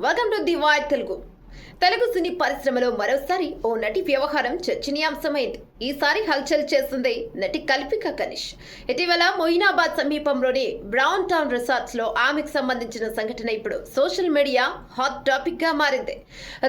Welcome to the వాయ్ తెలుగు సినీ పరిశ్రమలో మరోసారి ఓ నటి వ్యవహారం చర్చనీయాంశమైంది. ఈసారి హల్చల్ చేసింది నటి కల్పిక గణేష్. ఇటీవల మొయినాబాద్ సమీపంలోని బ్రౌన్ టౌన్ రిసార్ట్స్ లో ఆమెకు సంబంధించిన సంఘటన ఇప్పుడు సోషల్ మీడియా హాట్ టాపిక్ గా మారింది.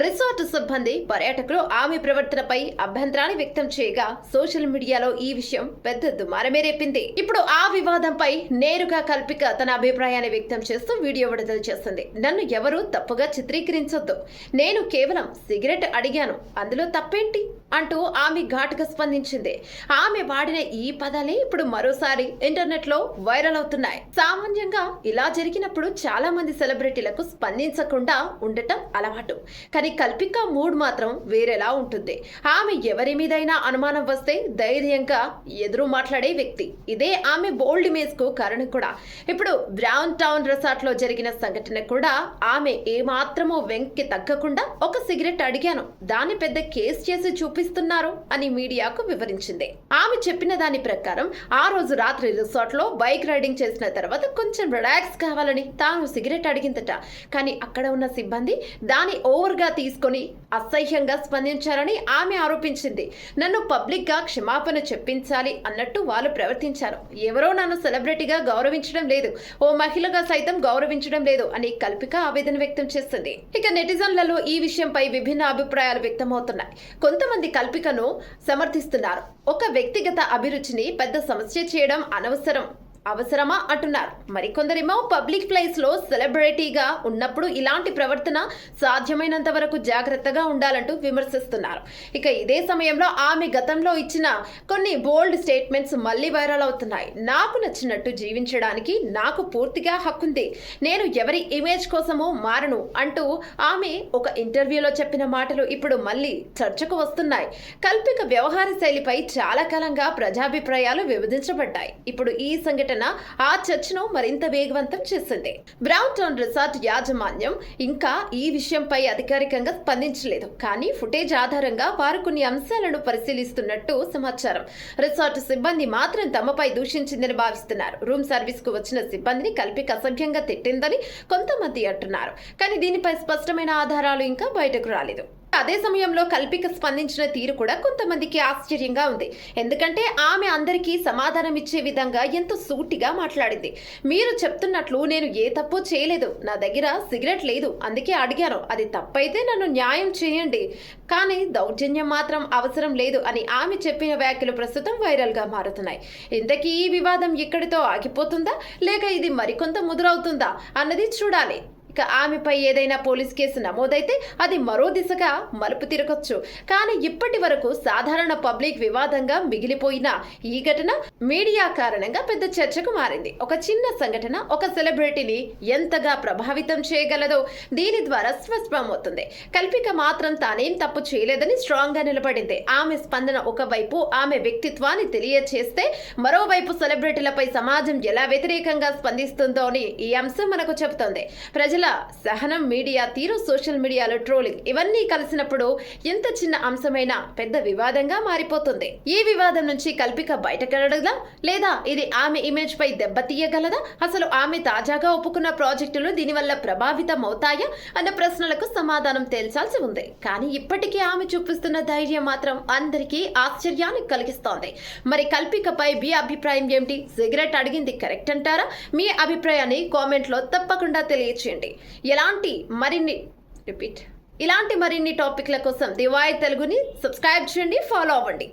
రిసార్ట్ సిబ్బంది పర్యాటకులు ఆమె ప్రవర్తనపై అభ్యంతరాన్ని వ్యక్తం చేయగా సోషల్ మీడియాలో ఈ విషయం పెద్ద దుమారమే రేపింది. ఇప్పుడు ఆ వివాదంపై నేరుగా కల్పిక తన అభిప్రాయాన్ని వ్యక్తం చేస్తూ వీడియో విడుదల చేసింది. నన్ను ఎవరూ తప్పుగా చిత్రీకరించొద్దు, నేను కేవలం సిగరెట్ అడిగాను, అందులో తప్పేంటి అంటూ ఆమె ఘాటుగా స్పందించింది. ఆమె వాడిన ఈ పదాలే ఇప్పుడు మరోసారి ఇంటర్నెట్ లో వైరల్ అవుతున్నాయి. సామాన్యంగా ఇలా జరిగినప్పుడు చాలా మంది సెలబ్రిటీలకు స్పందించకుండా ఉండటం అలవాటు, కానీ కల్పిక మూడ్ మాత్రం వేరేలా ఉంటుంది. ఆమె ఎవరి మీదైనా అనుమానం వస్తే ధైర్యంగా ఎదురు మాట్లాడే వ్యక్తి. ఇదే ఆమె బోల్డ్ ఇమేజ్ కు కారణం కూడా. ఇప్పుడు బ్రౌన్ టౌన్ రిసార్ట్ లో జరిగిన సంఘటన కూడా ఆమె ఏమాత్రమూ వెంక్కి తగ్గకుండా ఒక సిగరెట్ అడిగాను, దాన్ని పెద్ద కేసు చేసి చూపిస్తున్నారు అని మీడియాకు వివరించింది. ఆమె చెప్పిన దాని ప్రకారం ఆ రోజు రాత్రి రిసార్ట్ లో బైక్ రైడింగ్ చేసిన తర్వాత కొంచెం రిలాక్స్ కావాలని తాను సిగరెట్ అడిగిందట. కానీ అక్కడ ఉన్న సిబ్బంది దాన్ని ఓవర్ గా తీసుకొని అసహ్యంగా స్పందించారని ఆమె ఆరోపించింది. నన్ను పబ్లిక్ గా క్షమాపణ చెప్పించాలి అన్నట్టు వాళ్ళు ప్రవర్తించారు. ఎవరో నన్ను సెలబ్రిటీగా గౌరవించడం లేదు, ఓ మహిళగా సైతం గౌరవించడం లేదు అని కల్పిక ఆవేదన వ్యక్తం చేస్తుంది. ఇక నెటిజన్లలో ఈ విషయంపై విభిన్న అభిప్రాయాలు వ్యక్తమవుతున్నాయి. కొంతమంది కల్పికను సమర్థిస్తున్నారు. ఒక వ్యక్తిగత అభిరుచిని పెద్ద సమస్య చేయడం అవసరమా అంటున్నారు. మరికొందరేమో పబ్లిక్ ప్లేస్ లో సెలబ్రిటీగా ఉన్నప్పుడు ఇలాంటి ప్రవర్తన సాధ్యమైనంత వరకు జాగ్రత్తగా ఉండాలంటూ విమర్శిస్తున్నారు. ఇక ఇదే సమయంలో ఆమె గతంలో ఇచ్చిన కొన్ని బోల్డ్ స్టేట్మెంట్స్ మళ్ళీ వైరల్ అవుతున్నాయి. నాకు నచ్చినట్టు జీవించడానికి నాకు పూర్తిగా హక్కుంది, నేను ఎవరి ఇమేజ్ కోసమో మారను అంటూ ఆమె ఒక ఇంటర్వ్యూలో చెప్పిన మాటలు ఇప్పుడు మళ్ళీ చర్చకు వస్తున్నాయి. కల్పిక వ్యవహార శైలిపై చాలా కాలంగా ప్రజాభిప్రాయాలు విభజించబడ్డాయి. ఇప్పుడు ఈ సంఘటన ఆ చర్చను మరింత వేగవంతం చేసింది. బ్రౌన్ టౌన్ రిసార్ట్ యాజమాన్యం ఇంకా ఈ విషయంపై అధికారికంగా స్పందించలేదు, కానీ ఫుటేజ్ ఆధారంగా వారు కొన్ని అంశాలను పరిశీలిస్తున్నట్టు సమాచారం. రిసార్ట్ సిబ్బంది మాత్రం తమపై దూషించిందని భావిస్తున్నారు. రూమ్ సర్వీస్ కు వచ్చిన సిబ్బందిని కల్పిక అసభ్యంగా తిట్టిందని కొంతమంది అంటున్నారు, కానీ దీనిపై స్పష్టమైన ఆధారాలు ఇంకా బయటకు రాలేదు. అదే సమయంలో కల్పిక స్పందించిన తీరు కూడా కొంతమందికి ఆశ్చర్యంగా ఉంది. ఎందుకంటే ఆమె అందరికీ సమాధానం ఇచ్చే విధంగా ఎంతో సూటిగా మాట్లాడింది. మీరు చెప్తున్నట్లు నేను ఏ తప్పు చేయలేదు, నా దగ్గర సిగరెట్ లేదు, అందుకే అడిగాను, అది తప్పైతే నన్ను న్యాయం చేయండి, కానీ దౌర్జన్యం మాత్రం అవసరం లేదు అని ఆమె చెప్పిన వ్యాఖ్యలు ప్రస్తుతం వైరల్ గా మారుతున్నాయి. ఇంతకీ ఈ వివాదం ఇక్కడితో ఆగిపోతుందా, లేక ఇది మరికొంత ముదురవుతుందా అన్నది చూడాలి. ఇక ఆమెపై ఏదైనా పోలీస్ కేసు నమోదైతే అది మరో దిశగా మలుపు తిరగొచ్చు. కానీ ఇప్పటి వరకు సాధారణ పబ్లిక్ వివాదంగా మిగిలిపోయిన ఈ ఘటన మీడియా కారణంగా పెద్ద చర్చకు మారింది. ఒక చిన్న సంఘటన ఒక సెలబ్రిటీని ఎంతగా ప్రభావితం చేయగలదో దీని ద్వారా స్పష్టమవుతుంది. కల్పిక మాత్రం తానేం తప్పు చేయలేదని స్ట్రాంగ్ గా నిలబడింది. ఆమె స్పందన ఒకవైపు ఆమె వ్యక్తిత్వాన్ని తెలియచేస్తే, మరోవైపు సెలబ్రిటీలపై సమాజం ఎలా వ్యతిరేకంగా స్పందిస్తుందో అని ఈ అంశం మనకు చెబుతోంది. ప్రజల సహనం, మీడియా తీరు, సోషల్ మీడియాలో ట్రోలింగ్ ఇవన్నీ కలిసినప్పుడు ఎంత చిన్న అంశమైనా పెద్ద వివాదంగా మారిపోతుంది. ఈ వివాదం నుంచి కల్పిక బయటపడగలదా, లేదా ఇది ఆమె ఇమేజ్ పై దెబ్బతీయగలదా? అసలు ఆమె తాజాగా ఒప్పుకున్న ప్రాజెక్టులు దీనివల్ల ప్రభావితం అవుతాయా అన్న ప్రశ్నలకు సమాధానం తేల్చాల్సి ఉంది. కానీ ఇప్పటికీ ఆమె చూపిస్తున్న ధైర్యం మాత్రం అందరికీ ఆశ్చర్యాన్ని కలిగిస్తోంది. మరి కల్పికపై మీ అభిప్రాయం ఏమిటి? సిగరెట్ అడిగింది కరెక్ట్ అంటారా? మీ అభిప్రాయాన్ని కామెంట్ లో తప్పకుండా తెలియచేయండి. ఇలాంటి మరిన్ని టాపిక్ల కోసం ది వాయ్ తెలుగుని సబ్స్క్రైబ్ చేయండి, ఫాలో అవ్వండి.